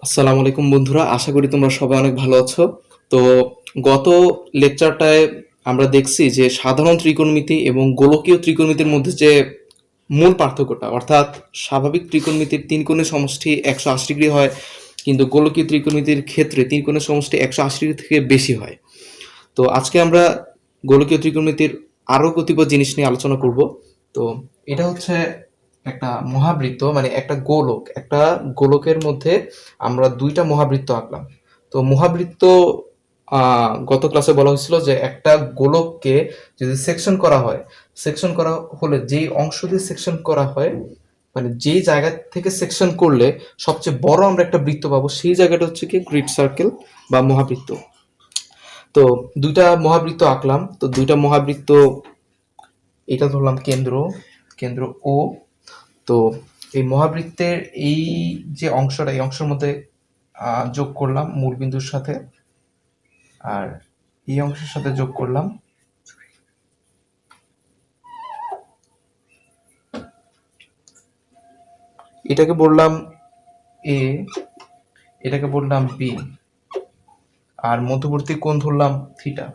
আসসালামু আলাইকুম বন্ধুরা, আশা করি তোমরা সবাই অনেক ভালো আছো। তো গত লেকচারটায় আমরা দেখছি যে সাধারণ ত্রিকোণমিতি এবং গোলকীয় ত্রিকোণমিতির মধ্যে যে মূল পার্থক্যটা, অর্থাৎ স্বাভাবিক ত্রিকোণমিতির তিন কোণের সমষ্টি 180 ডিগ্রি হয়, কিন্তু গোলকীয় ত্রিকোণমিতির ক্ষেত্রে তিন কোণের সমষ্টি 180 ডিগ্রি থেকে বেশি হয়। তো আজকে আমরা গোলকীয় ত্রিকোণমিতির আরও কতিপয় জিনিস নিয়ে আলোচনা করব। তো এটা হচ্ছে একটা মহাবৃত্ত, মানে একটা গোলকের মধ্যে আমরা দুইটা মহাবৃত্ত আঁকলাম। তো মহাবৃত্ত গত ক্লাসে বলা হয়েছিল যে একটা গোলককে যদি সেকশন করা হয়, সেকশন করা হলে যেই অংশ দিয়ে সেকশন করা হয়, মানে যেই জায়গা থেকে সেকশন করলে সবচেয়ে বড় আমরা একটা বৃত্ত পাবো, সেই জায়গাটা হচ্ছে কি গ্রিড সার্কেল বা মহাবৃত্ত। তো দুইটা মহাবৃত্ত আঁকলাম। তো দুইটা মহাবৃত্ত, এটা ধরলাম কেন্দ্র, কেন্দ্র ও। তো এই মহাবৃত্তের এই যে অংশটা, এই অংশের মধ্যে যোগ করলাম মূল বিন্দুর সাথে, আর এই অংশের সাথে যোগ করলাম এটাকে বললাম এ, এটাকে বললাম বি, আর মধ্যবর্তী কোণ ধরলাম থিটা।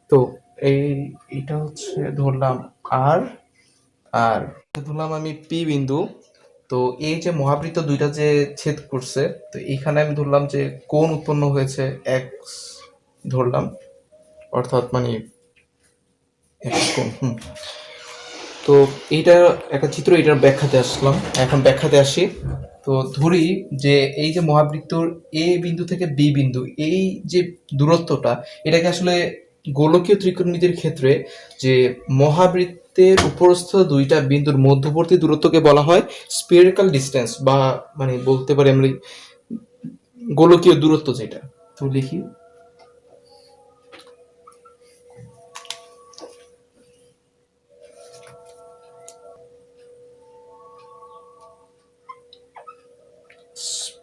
তো এইটা হচ্ছে ধরলাম আর, আর ধরলাম আমি পি বিন্দু। তো এই যে মহাবৃত্ত দুইটা যে ছেদ করছে, তো এইখানে আমি ধরলাম যে কোণ উৎপন্ন হয়েছে এক্স ধরলাম, অর্থাৎ মানে এক্স কোণ। তো এইটা একটা চিত্র, এটার ব্যাখ্যাতে আসলাম। এখন ব্যাখ্যাতে আসি। তো ধরি যে এই যে মহাবৃত্তর এ বিন্দু থেকে বি বিন্দু, এই যে দূরত্বটা, এটাকে আসলে গোলকীয় ত্রিকোণমিতির ক্ষেত্রে যে মহাবৃত্তের উপরস্থ দুইটা বিন্দুর মধ্যবর্তী দূরত্বকে বলা হয় স্ফেরিক্যাল ডিস্টেন্স, বা মানে বলতে পারি আমরা গোলকীয় দূরত্ব যেটা। তো লিখি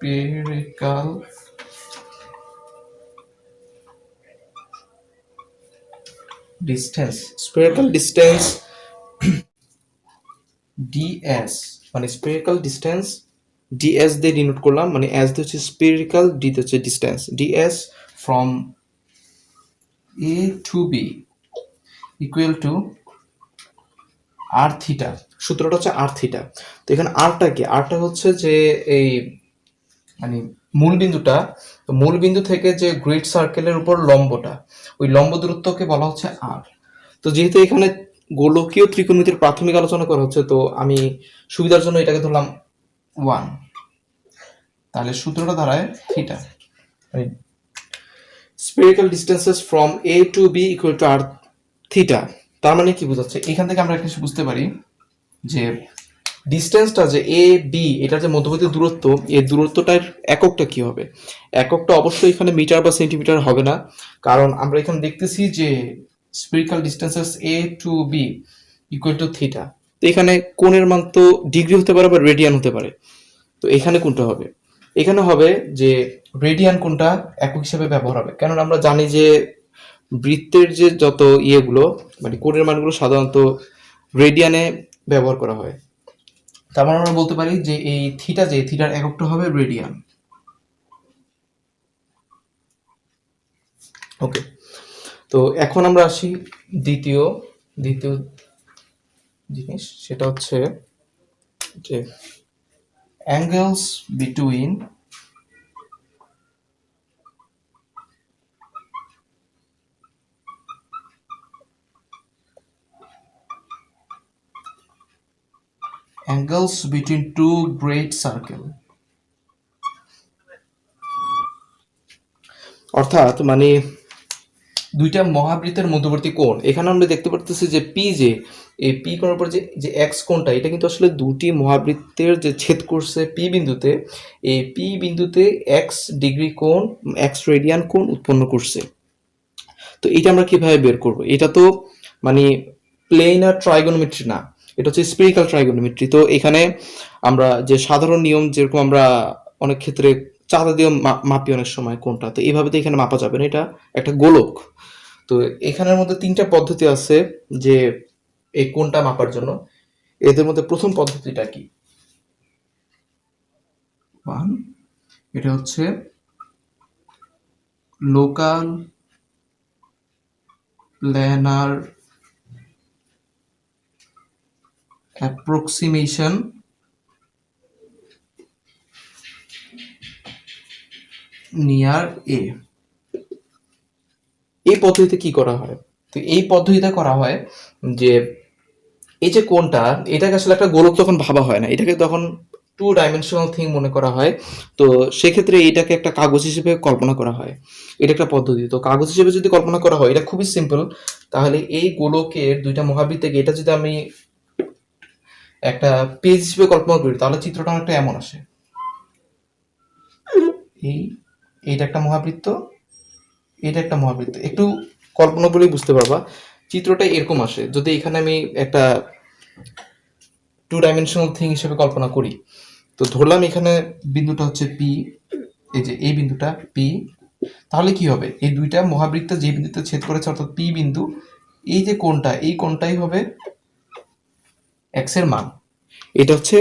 spherical distance, spherical distance ds, মানে spherical distance ds দিয়ে ডিনোট করলাম, মানে s দিয়ে হচ্ছে spherical, d দিয়ে হচ্ছে distance, ds from a to b equal to r theta। সূত্রটা হচ্ছে r theta। তো এখানে rটা কি? rটা হচ্ছে যে এই মানে মূল বিন্দুটা, তো মূল বিন্দু থেকে যে গ্রিড সার্কেলের উপর লম্বটা, ওই লম্ব দূরত্বকে বলা হচ্ছে আর। তো যেহেতু এখানে গোলকীয় ত্রিকোণমিতির প্রাথমিক আলোচনা করা হচ্ছে, তো আমি সুবিধার জন্য এটাকে ধরলাম 1। তাহলে সূত্রটা দাঁড়ায় theta, spherical distances from A to B equal to R theta. তার মানে কি বোঝাচ্ছে? এখান থেকে আমরা একটা কিছু বুঝতে পারি যে ডিস্টেন্সটা যে এ বি, এটার যে মধ্যবর্তী দূরত্ব, এই দূরত্বটার এককটা কি হবে? এককটা অবশ্যই এখানে মিটার বা সেন্টিমিটার হবে না, কারণ আমরা এখানে দেখতেছি যে spherical distances A to B equal to theta. তো এখানে কোণের মান তো ডিগ্রি হতে পারে বা রেডিয়ান হতে পারে। তো এখানে কোনটা হবে? এখানে হবে যে রেডিয়ান কোণটা একক হিসেবে ব্যবহার হবে, কেন আমরা জানি যে বৃত্তের যে যত ইয়েগুলো, মানে কোণের মানগুলো সাধারণত রেডিয়ানে ব্যবহার করা হয়। তার মানে আমরা বলতে পারি যে এই থিটা, যে থিটার এককটা হবে রেডিয়ান। ওকে, তো এখন আমরা আসি দ্বিতীয় জিনিস, সেটা হচ্ছে যে angles between two great circle, অর্থাৎ মানে দুইটা মহাবৃত্তের মধ্যবর্তী কোণ। এখানে আমরা দেখতে পারতেছি যে পি, যে এই পি কোণের উপর যে এক্স কোণটা, এটা কিন্তু আসলে দুটি মহাবৃত্তের যে ছেদ করছে পি বিন্দুতে, এই পি বিন্দুতে এক্স ডিগ্রি কোণ, এক্স রেডিয়ান কোণ উৎপন্ন করছে। তো এটা আমরা কিভাবে বের করব? এটা তো মানে প্লেনার ট্রাইগোনোমেট্রি না, এটা হচ্ছে স্ফেরিক্যাল ট্রাইগোনোমেট্রি। তো এখানে আমরা যে সাধারণ নিয়ম, যেরকম আমরা অনেক ক্ষেত্রে চাঁদা দিয়ে মাপি অনেক সময় কোনটা, তো এইভাবে তো এখানে মাপা যাবে না, এটা একটা গোলক। তো তো এখানের মধ্যে তিনটা পদ্ধতি আছে যে এই কোণটা মাপার জন্য। এদের মধ্যে প্রথম পদ্ধতিটা কি? ওয়ান, এটা হচ্ছে local planar approximation near A. এই পদ্ধতিতে কি করা হয়? তো এই পদ্ধতিতে করা হয় যে এই যে কোণটা, এটাকে আসলে একটা গোলক তখন ভাবা হয় না, এটাকে তখন টু ডাইমেনশনাল থিং মনে করা হয়। তো সেক্ষেত্রে এটাকে একটা কাগজ হিসেবে কল্পনা করা হয়। এটা একটা পদ্ধতি। তো কাগজ হিসেবে যদি কল্পনা করা হয়, এটা খুবই সিম্পল। তাহলে এই গোলকের দুইটা মহাবৃত্তকে এটা যদি আমি একটা পেজ হিসেবে কল্পনা করি, তাহলে চিত্রটা অনেকটা এমন আসে। এই এইটা একটা মহাবৃত্ত, এটা একটা মহাবৃত্ত। একটু কল্পনা করলেই বুঝতে পারবা চিত্রটা এরকম আসে যদি এখানে আমি একটা টু ডাইমেনশনাল থিং হিসেবে কল্পনা করি। তো ধরলাম এখানে বিন্দুটা হচ্ছে পি, এই যে এই বিন্দুটা পি। তাহলে কি হবে? এই দুইটা মহাবৃত্ত যে বিন্দুতে ছেদ করেছে অর্থাৎ পি বিন্দু, এই যে কোণটা, এই কোণটাই হবে এক্স এর মান। এটা হচ্ছে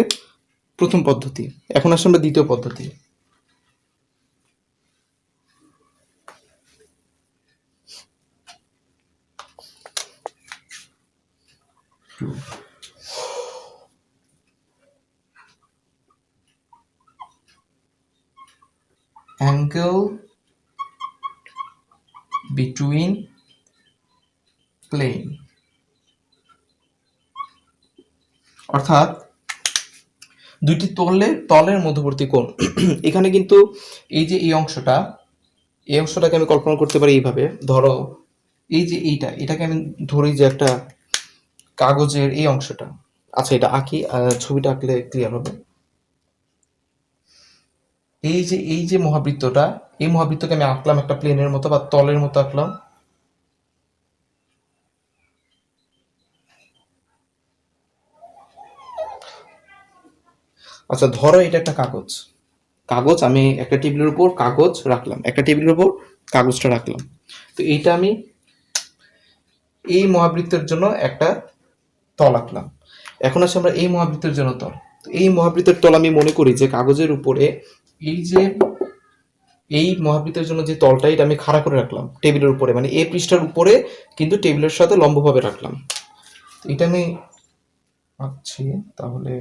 প্রথম পদ্ধতি। এখন আসলে আমরা দ্বিতীয় পদ্ধতি। অ্যাঙ্গেল বিটুইন প্লেন, অর্থাৎ দুইটি তলের মধ্যবর্তী কোণ। এখানে কিন্তু এই যে এই অংশটা, এই অংশটাকে আমি কল্পনা করতে পারি এইভাবে। ধরো এই যে এটাকে আমি ধরি যে একটা কাগজের এই অংশটা। আচ্ছা, এটা আঁকি, ছবিটা আঁকলে ক্লিয়ার হবে। এই যে মহাবৃত্তটা, এই মহাবৃত্তকে আমি আঁকলাম একটা প্লেনের মতো বা তলের মতো আঁকলাম। আচ্ছা, ধরো এটা একটা কাগজ। আমি একটা টেবিলের উপর কাগজ রাখলাম, একটা টেবিলের উপর কাগজটা রাখলাম। তো এইটা আমি এই মহাবৃত্তের জন্য একটা তল আঁকলাম। এখন আসে আমরা এই মহাবৃত্তের জন্য তল। এই মহাবৃত্তের তল আমি মনে করি যে কাগজের উপরে এই যে এই মহাবৃত্তের জন্য যে তলটা, এটা আমি খাড়া করে রাখলাম টেবিলের উপরে, মানে এই পৃষ্ঠার উপরে, কিন্তু টেবিলের সাথে লম্বভাবে রাখলাম। এটা আমি আঁকছি। তাহলে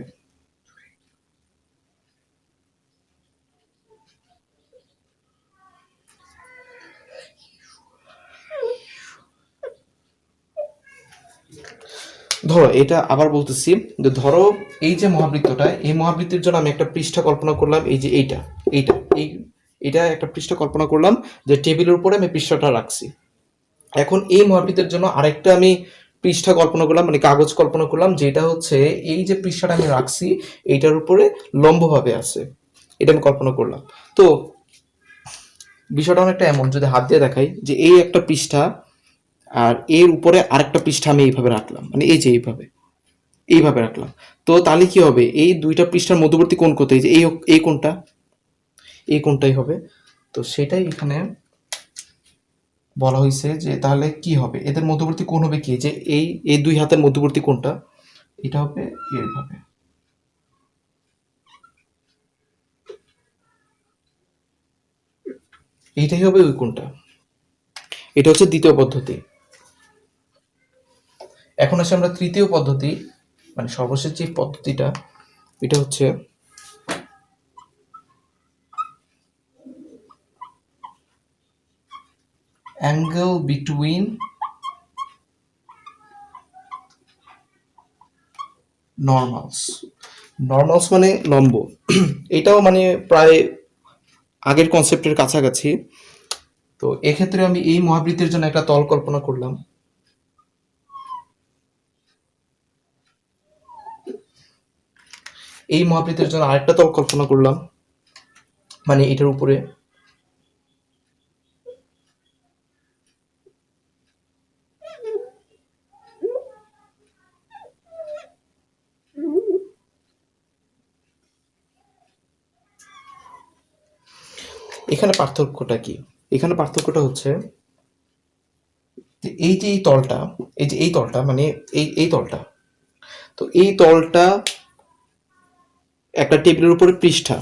ধরো এটা আবার বলতেছি যে ধরো এই যে মহাবৃত্তটা, এই মহাবৃত্তের জন্য আমি একটা পৃষ্ঠা কল্পনা করলাম। এই যে এটা একটা পৃষ্ঠা কল্পনা করলাম যে টেবিলের উপরে আমি পৃষ্ঠাটা রাখছি। এখন এই মহাবৃত্তের জন্য আরেকটা আমি পৃষ্ঠা কল্পনা করলাম, মানে কাগজ কল্পনা করলাম, যেটা হচ্ছে এই যে পৃষ্ঠাটা আমি রাখছি এইটার উপরে লম্বভাবে আছে। এটা আমি কল্পনা করলাম। তো বিষয়টা অনেকটা এমন, যদি হাত দিয়ে দেখাই যে এই একটা পৃষ্ঠা আর এর উপরে আরেকটা পৃষ্ঠা আমি এইভাবে রাখলাম, মানে এই যে এইভাবে রাখলাম। তো তাহলে কি হবে? এই দুইটা পৃষ্ঠার মধ্যবর্তী কোণ কত? এই যে এই কোণটা, এই কোণটাই হবে। তো সেটাই এখানে বলা হয়েছে যে তাহলে কি হবে, এদের মধ্যবর্তী কোণ হবে কি, যে এই দুই হাতের মধ্যবর্তী কোণটা এটা হবে এইভাবে। এইটাই হবে ওই কোণটা। এটা হচ্ছে দ্বিতীয় পদ্ধতি। এখন আসে আমরা তৃতীয় পদ্ধতি, মানে সর্বশেষ যে পদ্ধতিটা, এটা হচ্ছে অ্যাঙ্গেল বিটুইন নর্মালস মানে লম্ব। এটাও মানে প্রায় আগের কনসেপ্টের কাছাকাছি। তো এক্ষেত্রে আমি এই মহাবৃত্তের জন্য একটা তল কল্পনা করলাম। এই মহাবৃত্তের জন্য আরেকটা তল কল্পনা করলাম, মানে এটার উপরে। এখানে পার্থক্যটা কি? এখানে পার্থক্যটা হচ্ছে যে এই যে এই তলটা, এই যে এই তলটা মানে এই তলটা, তো এই তলটা একটা টেবিলের উপরে পৃষ্ঠা।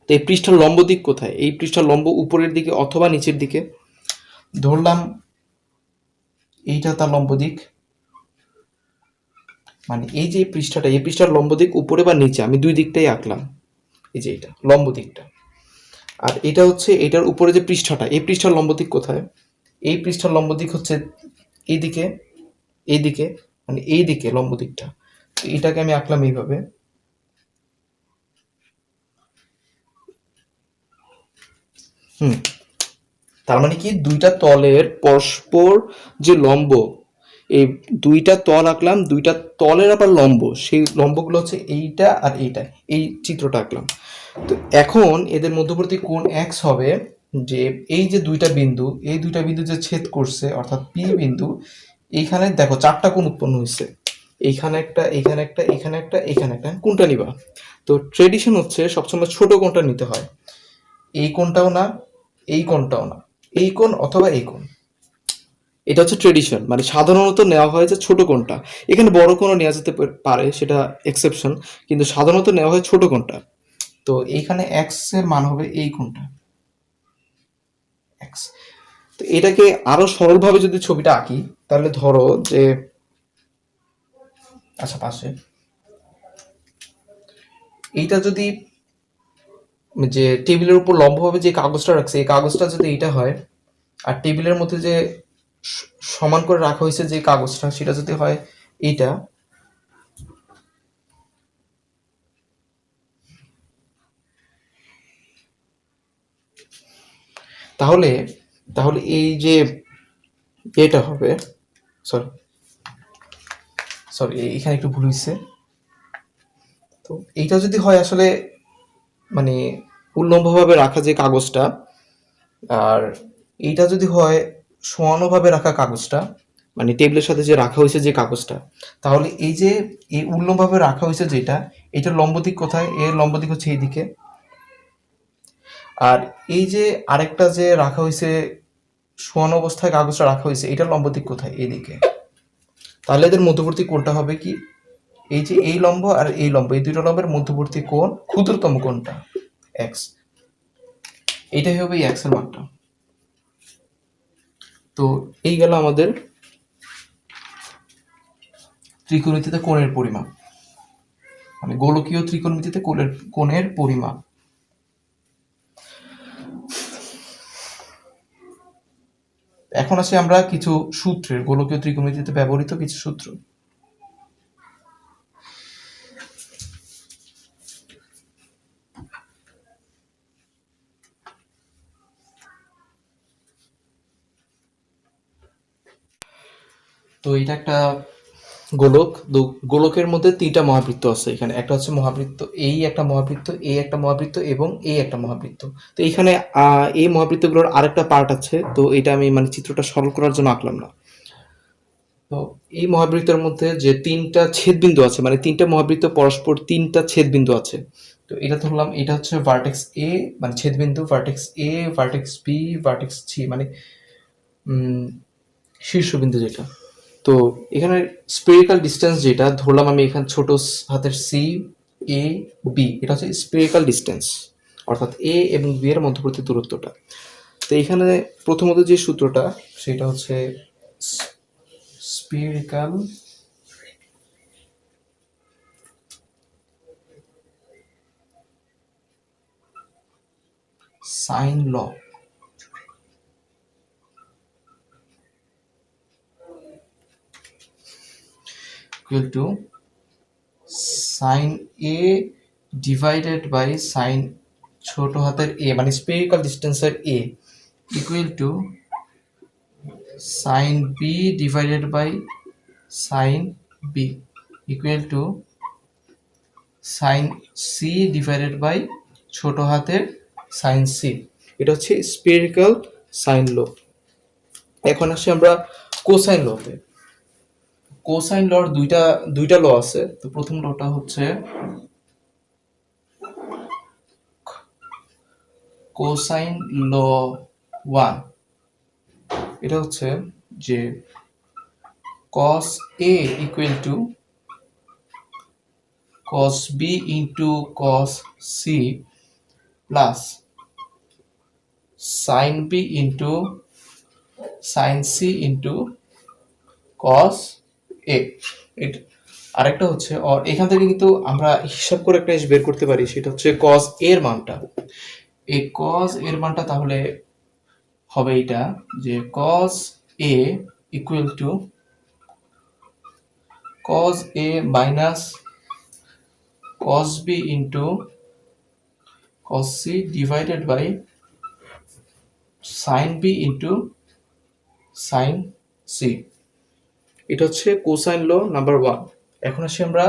তো এই পৃষ্ঠার লম্ব দিক কোথায়? এই পৃষ্ঠার লম্ব উপরের দিকে অথবা নিচের দিকে। ধরলাম এইটা তার লম্ব দিক, মানে এই যে পৃষ্ঠাটা, এই পৃষ্ঠার লম্ব দিক উপরে বা নিচে, আমি দুই দিকটাই আঁকলাম। এই যে এটা লম্ব দিকটা, আর এটা হচ্ছে এটার উপরে যে পৃষ্ঠাটা, এই পৃষ্ঠার লম্ব দিক কোথায়? এই পৃষ্ঠার লম্ব দিক হচ্ছে এইদিকে, এইদিকে, মানে এই দিকে লম্ব দিকটা। তো এটাকে আমি আঁকলাম এইভাবে। হুম তার মানে কি, দুইটা তলের পরস্পর যে লম্ব, এই দুইটা তল আঁকলাম, দুইটা তলের আবার লম্ব, সেই লম্বগুলো হচ্ছে এইটা আর এইটা, এই চিত্রটা আঁকলাম। তো এখন এদের মধ্যবর্তী কোণ এক্স হবে, যে এই যে দুইটা বিন্দু, এই দুইটা বিন্দু যে ছেদ করছে অর্থাৎ পি বিন্দু, এইখানে দেখো চারটা কোণ উৎপন্ন হয়েছে, এইখানে একটা, এইখানে একটা, এখানে একটা, এখানে একটা। কোনটা নিবা? তো ট্রেডিশন হচ্ছে সবসময় ছোট কোণটা নিতে হয়। এই কোণটাও না, এই কোণটাও না, এই কোণ অথবা এই কোণ, এটা হচ্ছে ট্রেডিশন। মানে সাধারণত নেওয়া হয় যে ছোট কোণটা, এখানে বড় কোণও নেওয়া যেতে পারে, সেটা এক্সেপশন, কিন্তু সাধারণত নেওয়া হয় ছোট কোণটা। তো এইখানে এক্স এর মান হবে এই কোণটা, এক্স। তো এটাকে আরো সরলভাবে যদি ছবিটা আঁকি, তাহলে ধরো যে, আচ্ছা পাশে এইটা যদি, যে টেবিলের উপর লম্বভাবে যে কাগজটা রাখছে, এই কাগজটা যদি এইটা হয়, আর টেবিলের মধ্যে যে সমান করে রাখা হয়েছে যে কাগজটা, সেটা যদি হয় এইটা, তাহলে তাহলে এই যে এটা হবে, সরি সরি এখানে একটু ভুল হয়েছে। তো এইটা যদি হয় আসলে, মানে উল্লম্বভাবে রাখা যে কাগজটা, আর এইটা যদি হয় সমানুভাবে রাখা কাগজটা, মানে টেবিলের সাথে যে রাখা হয়েছে যে কাগজটা, তাহলে এই যে এই উল্লম্বভাবে রাখা হয়েছে যেটা, এটার লম্ব দিক কোথায়? এর লম্ব দিক হচ্ছে এইদিকে। আর এই যে আরেকটা যে রাখা হয়েছে, সমান অবস্থায় কাগজটা রাখা হয়েছে, এটার লম্ব দিক কোথায়? এইদিকে। তাহলে এদের মধ্যবর্তী কোণটা হবে কি, এই যে এই লম্ব আর এই লম্ব, এই দুইটা লম্বের মধ্যবর্তী কোণ ক্ষুদ্রতম কোণটা এক্স, এইটাই হবে এই এক্স এর মানটা। তো এই গেল আমাদের ত্রিকোণমিতিতে কোণের পরিমাপ, মানে গোলকীয় ত্রিকোণমিতিতে কোণের পরিমাপ। এখন আসি আমরা কিছু সূত্রের, গোলকীয় ত্রিকোণমিতিতে ব্যবহৃত কিছু সূত্র। তো এটা একটা গোলক। গোলকের মধ্যে তিনটা মহাবৃত্ত আছে। এখানে একটা হচ্ছে মহাবৃত্ত, এই একটা মহাবৃত্ত, এই একটা মহাবৃত্ত এবং এই একটা মহাবৃত্ত। তো এইখানে এই মহাবৃত্তগুলোর আরেকটা পার্ট আছে, তো এটা আমি মানে চিত্রটা সরল করার জন্য আঁকলাম না। তো এই মহাবৃত্তের মধ্যে যে তিনটা ছেদবিন্দু আছে, মানে তিনটা মহাবৃত্ত পরস্পর তিনটা ছেদবিন্দু আছে। তো এটা ধরলাম, এটা হচ্ছে ভার্টেক্স এ, মানে ছেদবিন্দু ভার্টেক্স এ, ভার্টেক্স বি, ভার্টেক্স সি, মানে শীর্ষবিন্দু যেটা। তো এখানে স্পেরিক্যাল ডিস্টেন্স যেটা ধরলাম আমি, এখানে ছোট হাতের সি, এ, বি, এটা হচ্ছে স্পেরিক্যাল ডিস্টেন্স, অর্থাৎ এ এবং বি এর মধ্যবর্তী দূরত্বটা। তো এখানে প্রথমত যে সূত্রটা, সেটা হচ্ছে spherical sine law, equal to sine A divided by sine ছোট হাতের এ, মানে স্পেরিক্যাল ডিস্টেন্সের A, equal to sine B divided by sine B, equal to sine C divided by ছোট হাতের সাইন সি। এটা হচ্ছে স্পেরিক্যাল সাইন ল। এখন আসি আমরা কোসাইন লতে। কোসাইন লর দুইটা দুইটা ল আছে। তো প্রথম লটা হচ্ছে কোসাইন ল 1, এটা হচ্ছে যে cos A equal to cos B into cos C plus sin B into sin C into cos A। আরেকটা হচ্ছে এখান থেকে কিন্তু আমরা হিসাব করে একটা জিনিস বের করতে পারি, সেটা হচ্ছে cos A এর মানটা। এই cos এর মানটা তাহলে হবে এটা যে cos A equal to cos A minus cos B into cos C divided by sin B into sin C। এটা হচ্ছে কোসাইন ল নাম্বার 1। এখন আসি আমরা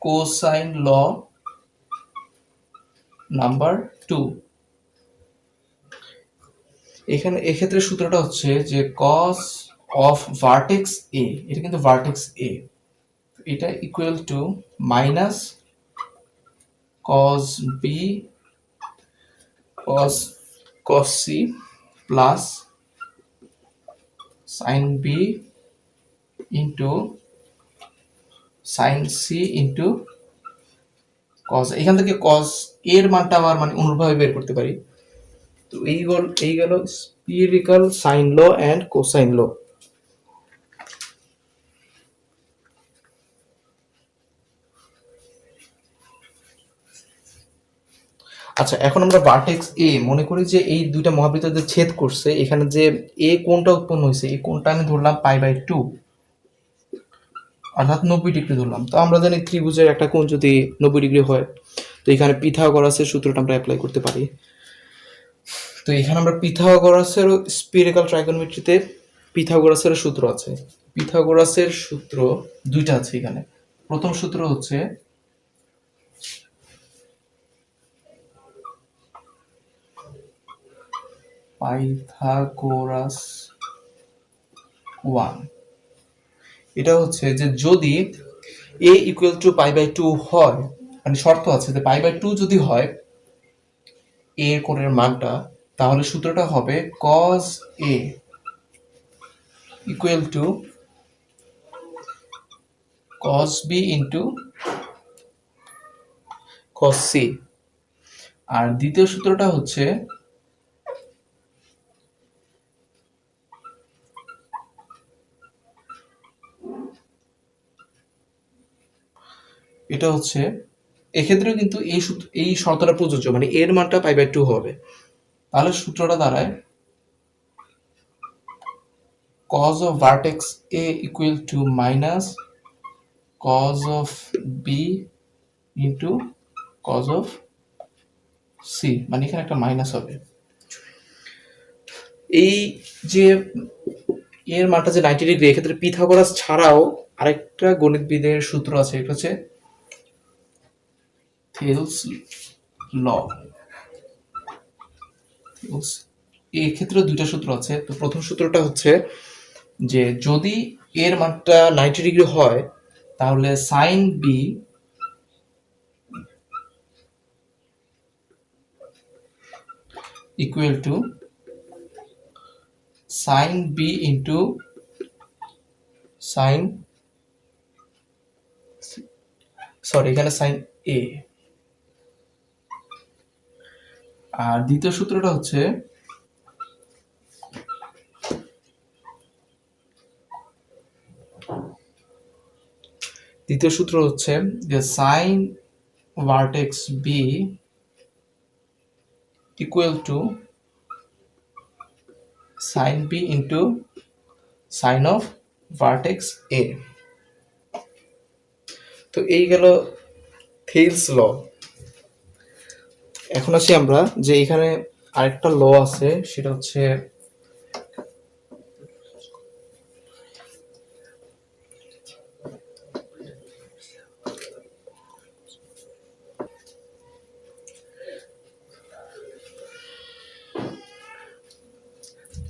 কোসাইন ল নাম্বার 2। এখানে এক্ষেত্রে সূত্রটা হচ্ছে যে cos অফ ভার্টেক্স A, এটা কিন্তু ভার্টেক্স A, এটা equal to minus cos B cos C plus sin B into sin C into cos। এখান থেকে cos এর মানটা আবার মানে অনুরূপভাবে বের করতে পারি। তো এই গেল স্পিরিক্যাল সাইন ল অ্যান্ড কোসাইন ল। আচ্ছা, এখন আমরা ভার্টেক্স এ মনে করি যে এই দুইটা মহাবৃত্ত যে ছেদ করছে, এখানে যে এ কোণটা উৎপন্ন হয়েছে, এই কোণটা আমি ধরলাম π/2 অর্থাৎ 90 ডিগ্রি ধরলাম। তো আমরা জানি ত্রিভুজের একটা কোণ যদি 90 ডিগ্রি হয়, তো এখানে পিথাগোরাসের সূত্রটা আমরা অ্যাপ্লাই করতে পারি। তো এখানে আমরা পিথাগোরাসের স্পিরিক্যাল ট্রাইগোনোমেট্রিতে পিথাগোরাসের সূত্র আছে। পিথাগোরাসের সূত্র দুইটা আছে এখানে। প্রথম সূত্র হচ্ছে পাইথাগোরাস 1। এটা হচ্ছে যে যদি a ইকুয়াল টু π/2 হয়, মানে শর্ত আছে যে π/2 যদি হয় a এর কোণের মানটা, তাহলে সূত্রটা হবে cos A equal to cos B into cos C। আর দ্বিতীয় সূত্রটা হচ্ছে এটা হচ্ছে এক্ষেত্রেও কিন্তু এই শর্তটা প্রযোজ্য, মানে এর মানটা π/2 হবে। তাহলে সূত্রটা দাঁড়ায় cos of vertex A equal to minus cos of B into cos of C, মানে এখানে একটা মাইনাস হবে। এই যে এর মানটা যে 90 ডিগ্রি, এক্ষেত্রে পিথাগোরাস ছাড়াও আরেকটা গণিতবিদের সূত্র আছে, এটা হচ্ছে থেলস ল। এই ক্ষেত্রে দুইটা সূত্র আছে। তো প্রথম সূত্রটা হচ্ছে যে যদি এর মানটা 90 ডিগ্রি হয়, তাহলে sine B equal to sine B into sine, sorry এখানে সাইন এ। আর দ্বিতীয় সূত্রটা হচ্ছে যে sine vertex B equal to sine B into sine of vertex A. তো এই গেল থেলস ল। এখন আসি আমরা যে এখানে আরেকটা ল আছে, সেটা হচ্ছে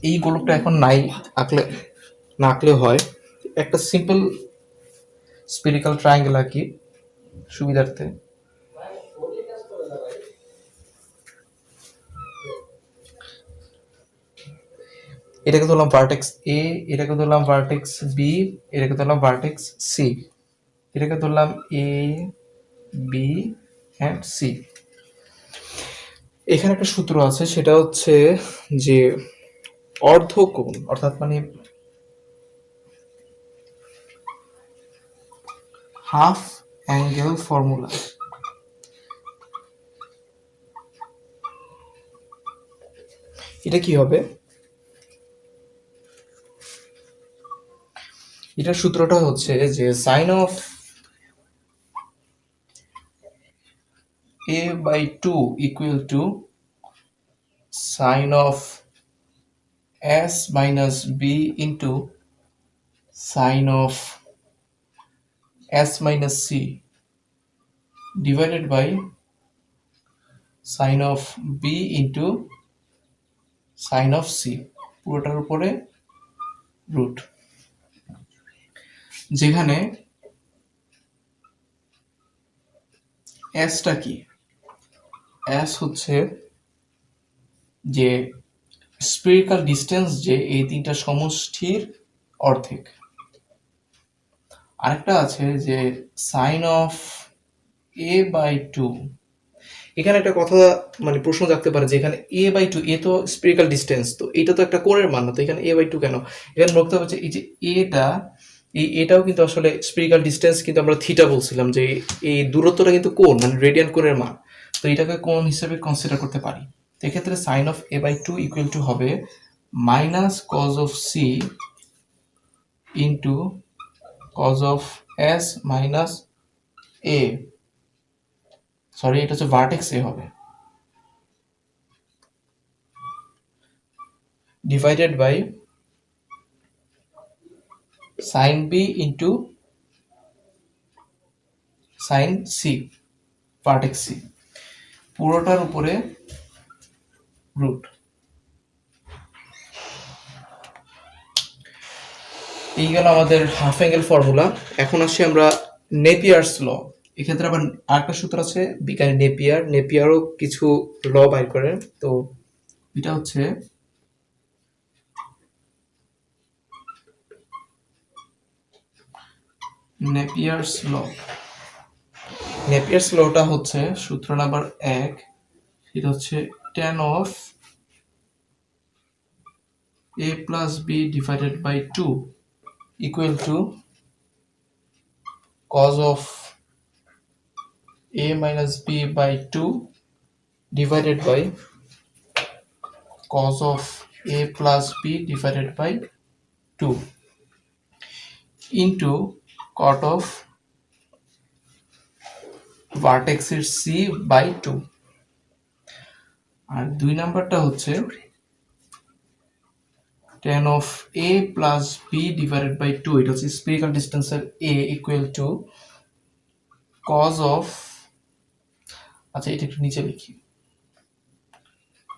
এই গোলকটা এখন নাই আঁকলে না আঁকলে হয়, একটা সিম্পল স্পিরিক্যাল ট্রায়াঙ্গেল আঁকি সুবিধার্থে। এটাকে ধরলাম ভার্টেক্স এ, এটাকে ধরলাম ভার্টেক্স বি, এটাকে ধরলাম ভার্টেক্স সি, এটাকে ধরলাম এ বি অ্যান্ড সি। এখানে একটা সূত্র আছে, সেটা হচ্ছে যে অর্ধকোণ, অর্থাৎ মানে হাফ অ্যাঙ্গেল ফর্মুলা। এটা কি হবে? এটার সূত্রটা হচ্ছে যে sine of a by 2 equal to sine of s minus b into sine of s minus c divided by sine of b into sine of c, পুরোটার উপরে রুট। যেখানে এসটা কি? এস হচ্ছে যে স্ফেরিক্যাল ডিস্টেন্স, যে এই তিনটা সমষ্টির অর্ধেক। আরেকটা আছে যে sine of A by two. এখানে একটা কথা মানে প্রশ্ন জাগতে পারে যে এখানে এ বাই টু, এ তো স্ফেরিক্যাল ডিস্টেন্স, তো এটা তো একটা কোণের মান না, তো এখানে এ বাই টু কেন? এখানে বলতে হবে যে এই যে এটা, এটাও কিন্তু আসলে স্ফেরিক্যাল ডিস্টেন্স, কিন্তু আমরা থিটা বলছিলাম যে এই দূরত্বটা কিন্তু কোণ, মানে রেডিয়ান কোণের মান, তো এটাকে কোণ হিসেবে কনসিডার করতে পারি। তো এক্ষেত্রে sine of A by two equal to হবে minus cos of C into cos of S minus A, sorry এটা হচ্ছে ভার্টেক্স এ হবে, divided by sine B into sine C, vertex C, পুরোটার উপরে রুট। এই গেল আমাদের হাফ অ্যাঙ্গেল ফর্মুলা। এখন আসি আমরা নেপিয়ার্স ল। এক্ষেত্রে আবার আরেকটা সূত্র আছে বিজ্ঞানী নেপিয়ারও কিছু ল বাইর করেন। তো এটা হচ্ছে নেপিয়ার্স ল। নেপিয়ার্স লটা হচ্ছে সূত্র নাম্বার 1, সেটা হচ্ছে tan of a plus b divided by 2 equal to cos of a minus b by 2 divided by cos of a plus b divided by 2 into cot of ভার্টেক্সের c by 2। আর 2 নাম্বারটা হচ্ছে tan of a plus b divided by 2, এটা হচ্ছে spherical ডিস্টেন্সের a equal to cos of, আচ্ছা এটা একটু নিচে লিখি,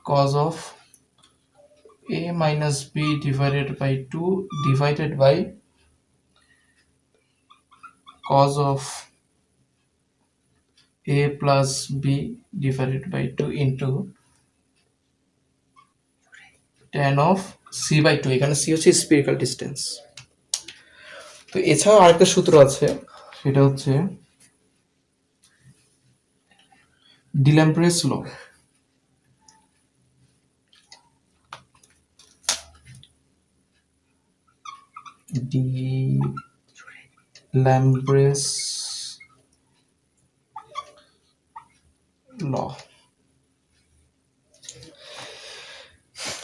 cos of a minus b divided by 2 divided by cos of a plus b divided by 2 into tan of c by 2। এখানে c হচ্ছে spherical distance. তো এছাড়াও আরেকটা সূত্র আছে, সেটা হচ্ছে ডিল্যাম্ব্রেস ল। ডিল্যাম্ব্রেস ল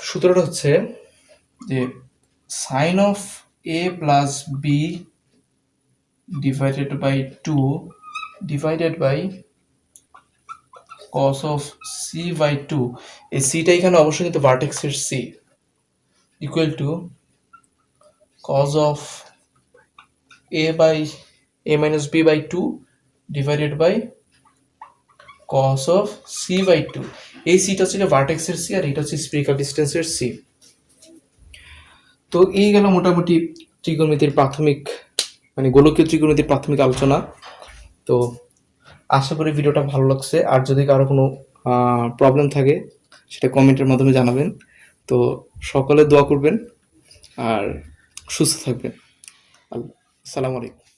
সূত্রটা হচ্ছে যে sine of A plus B divided by 2 divided by cos of c by 2, এই সিটা এখানে অবশ্যই কিন্তু ভার্টেক্সের c, equal to cos of a by a minus b by 2 divided by cos of c by 2। এই সিটা হচ্ছে ভার্টেক্সের c, আর এটা হচ্ছে স্ফেরিক্যাল ডিস্টেন্সের c। তো এই গেল মোটামুটি ত্রিকোণমিতির প্রাথমিক, মানে গোলকীয় ত্রিকোণমিতির প্রাথমিক আলোচনা। তো আশা করি ভিডিওটা ভালো লাগছে, আর যদি কারো কোনো প্রবলেম থাকে সেটা কমেন্টের মাধ্যমে জানাবেন। তো সকলে দোয়া করবেন। আর সুস্থ থাকবেন। আসসালামু আলাইকুম।